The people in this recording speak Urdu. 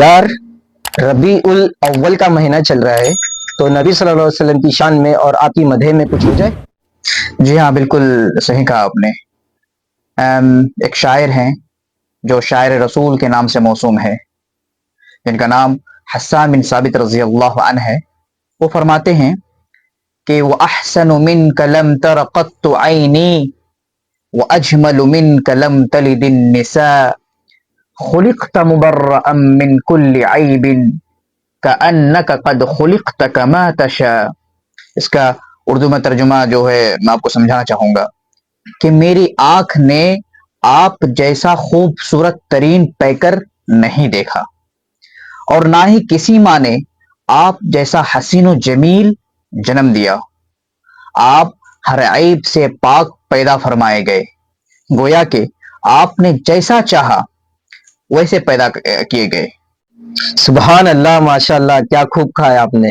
یار ربیع الاول کا مہینہ چل رہا ہے تو نبی صلی اللہ علیہ وسلم کی شان میں اور آپ کی مدح میں کچھ ہو جائے۔ جی ہاں، بالکل صحیح کہا آپ نے۔ ایک شاعر ہیں جو شاعر رسول کے نام سے موسوم ہے، جن کا نام حسان بن ثابت رضی اللہ عنہ ہے۔ وہ فرماتے ہیں کہ وَأَحْسَنُ مِنْكَ لَمْ تَرَ قَطُّ عَيْنِي وَأَجْمَلُ مِنْكَ لَمْ تَلِدِ النِّسَاء خُلِقْتَ مُبَرَّأً مِنْ كُلِّ عَيْبٍ كَأَنَّكَ قَدْ خُلِقْتَ كَمَا تَشَاءُ۔ اس کا اردو میں ترجمہ جو ہے میں آپ کو سمجھانا چاہوں گا کہ میری آنکھ نے آپ جیسا خوبصورت ترین پیکر نہیں دیکھا، اور نہ ہی کسی ماں نے آپ جیسا حسین و جمیل جنم دیا۔ آپ ہر عیب سے پاک پیدا فرمائے گئے، گویا کہ آپ نے جیسا چاہا ویسے پیدا کیے گئے۔ سبحان اللہ، ماشاء اللہ، کیا خوب کہا ہے آپ نے۔